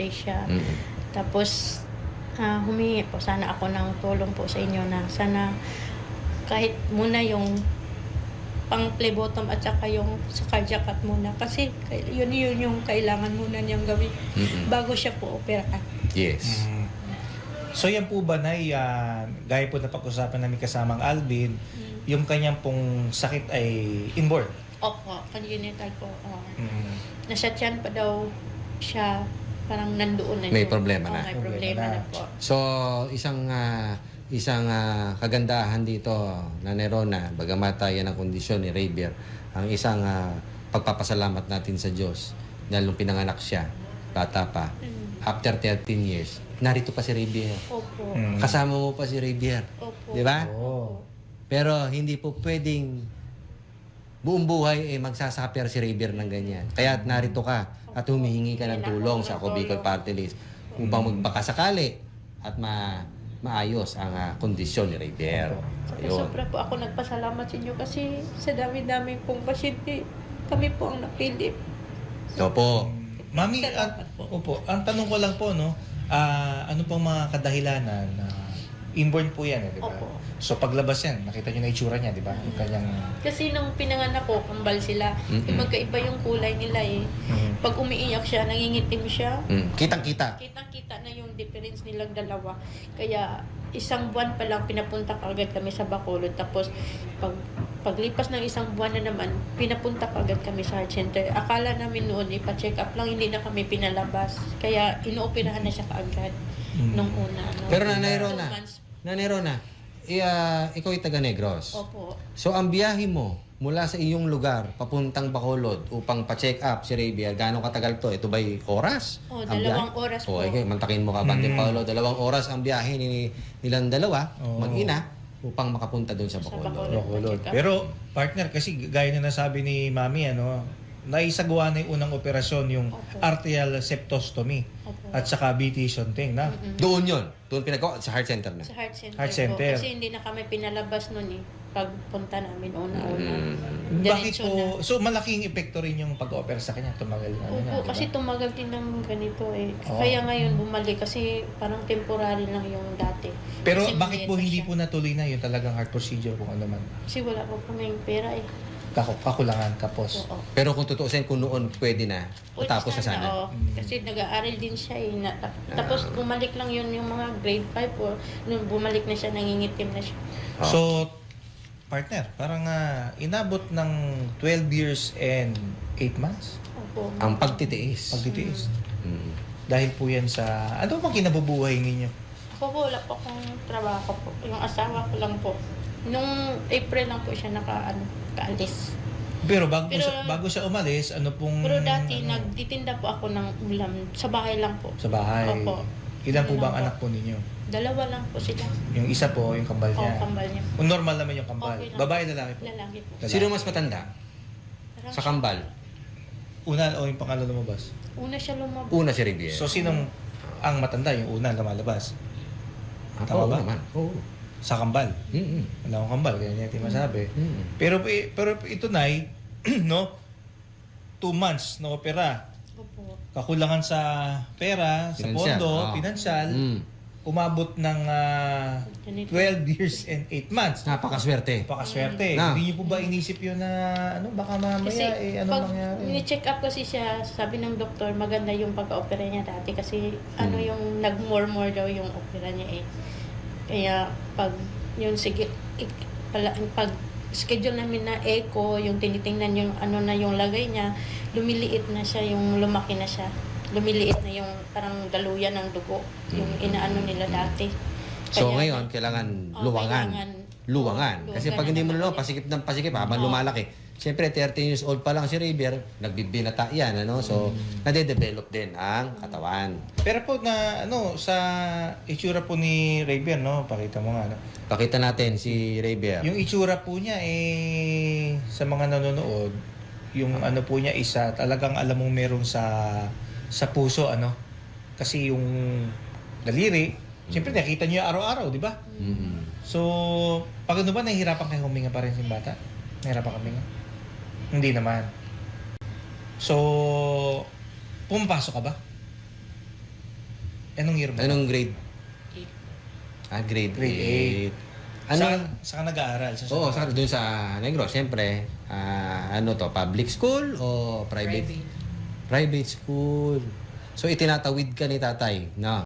anesthesia. Tapos, humingi po sana ako ng tulong po sa inyo na sana kahit muna yung pang phlebotom at saka yung sa cardiac at muna. Kasi yun yung kailangan muna niyang gawin bago siya po operahan. Yes. So yan po ba, Nay, gaya po na pag-usapan namin kasamang Alvin, yung kanyang pong sakit ay inborn? Opo, congenital po. Nasa tiyan pa daw siya, parang nandoon na May yung- problema na. May problema na po. So, isang kagandahan dito na Nerona, bagamat yan ang kondisyon ni Rabier, ang isang pagpapasalamat natin sa Diyos dahil nung pinanganak siya, bata pa, after 13 years, narito pa si Rabier. Opo. Kasama mo pa si Rabier. Opo. Di ba? Oo. Pero hindi po pwedeng buong buhay magsasuffer si Rabier ng ganyan. Kaya narito ka at humihingi ka ng tulong sa Ako Bicol Party List upang magbakasakali at maayos ang kondisyon ni Rabier. Ayun. Sobra po ako nagpasalamat sa inyo kasi sa dami-dami pong pasyente, kami po ang napili. So po, Mami, Salamat po. opo, ang tanong ko lang po, no, ano pong mga kadahilanan na inborn po yan, di ba? Opo. So paglabas yan, nakita nyo na itsura niya, di ba? Yung kanyang... Kasi nung pinanganak ko, kambal sila. Magkaiba yung kulay nila eh. Pag umiiyak siya, nangingitim siya. kitang-kita. Kitang-kita na yung difference nilang dalawa. Kaya isang buwan pa lang pinapunta agad kami sa Bacolod. Tapos paglipas ng isang buwan na naman, pinapunta agad kami sa heart center. Akala namin noon ipa-check up lang, hindi na kami pinalabas. Kaya inuoperahan na siya kaagad nung una. No? Pero Two Nanay Rona, ikaw ay taga Negros. Opo. So ang biyahe mo mula sa iyong lugar papuntang Bacolod upang pa-check up si Rabier, gaano katagal to? Ito ba'y oras? Oh, Ang dalawang biyahe? oras O, po. okay, mantakin mo ka, Bante Paolo. 2 oras ang biyahe nilang dalawa, mag-ina, upang makapunta doon sa Bacolod. Bacolod. Pero, partner, kasi gaya na nasabi ni Mami, naisagawa na yung unang operasyon, yung arterial septostomy at saka BT shunting na. Doon yun. Doon pinagawa sa heart center na. Sa heart center, Heart center. po. Kasi hindi na kami pinalabas noon eh. Pagpunta namin una-una. Bakit Diretso po? na. So, malaking epekto rin yung pag-opera sa kanya. Tumagal na. Opo, kasi tumagal din ng ganito eh. Kaya ngayon bumalik kasi parang temporary lang yung dati. Pero Kasi bakit po mayeta hindi siya. po natuloy na yung talagang heart procedure kung ano man? Kasi wala po kaming pera eh. Kakulangan, kapos. Oo. Pero kung tutuusin, kung noon pwede na, tapos na sana. Oo. Kasi nag-aaral din siya eh. Tapos bumalik lang yun yung mga grade 5 o nung bumalik na siya, nangingitim na siya. So, partner, parang inabot ng 12 years and 8 months Opo. Ang pagtitiis. pagtitiis. Mm. Dahil po yan sa... Ano bang kinabubuhay ninyo? Ako po, wala po akong trabaho po. Yung asawa ko lang po. Nung April lang po siya kaalis. Pero Pero- bago siya umalis, ano pong... Pero dati, ano, nagtitinda po ako ng ulam. Sa bahay lang po. sa bahay. Opo. Ilan po Ilan bang po? anak po ninyo? 2 lang po sila. Yung isa po, yung kambal Oo, niya. kambal niya. Normal naman yung kambal. Okay lang. Babae, lalaki po. Lalaki po. Lalaki. Sino mas matanda? Parang Sa kambal? Una o yung pangalo lumabas? Una siya lumabas. Una si Rabier. So, sinong ang matanda? Yung una lumalabas? Tama Oo ba? naman. Oo. Sa kambal. Mm-mm. Wala akong kambal, kaya niya masabi. Mm-mm. Pero ito na no? 2 months na opera. Opo. Kakulangan sa pera, sa Pinansyal, pondo, oo. pinansyal, umabot ng 12 years and 8 months. Napakaswerte. Pakaswerte. Na. Hindi niyo po ba inisip yun na baka mamaya Kasi anong pag mangyari? ni-check up kasi siya, sabi ng doktor, maganda yung pag-opera niya dati kasi yung nag-more daw yung opera niya eh. Kaya pag yung pag schedule namin na echo, yung tinitingnan yung na yung lagay niya, lumiliit na siya, yung lumaki na siya. Lumiliit na yung parang daluyan ng dugo, yung inaano nila dati. So Kaya- ngayon, kailangan luwangan. Luwangan. Kasi pag hindi mo luwangan, pasikip ng pasikip habang lumalaki. Siyempre, 13 years old pa lang si Rabier, nagbibinata yan, So, nade-develop din ang katawan. Pero po sa itsura po ni Rabier, pakita mo nga, Pakita natin si Rabier. Yung itsura po niya, sa mga nanonood, yung po niya isa, talagang alam mong meron sa puso, Kasi yung daliri, siyempre nakita niyo araw-araw, di ba? Mm-mm. So, pag ba, nahihirapan kayo huminga pa rin si bata? Nahihirapan ka huminga? Hindi naman. So, pumapasok ka ba? Anong year mo? Anong grade? Grade Grade 8. Ano? Saan ka nag-aaral? Oo, doon sa Negros. Siyempre, ano to, public school o private? Private school. So, itinatawid ka ni tatay na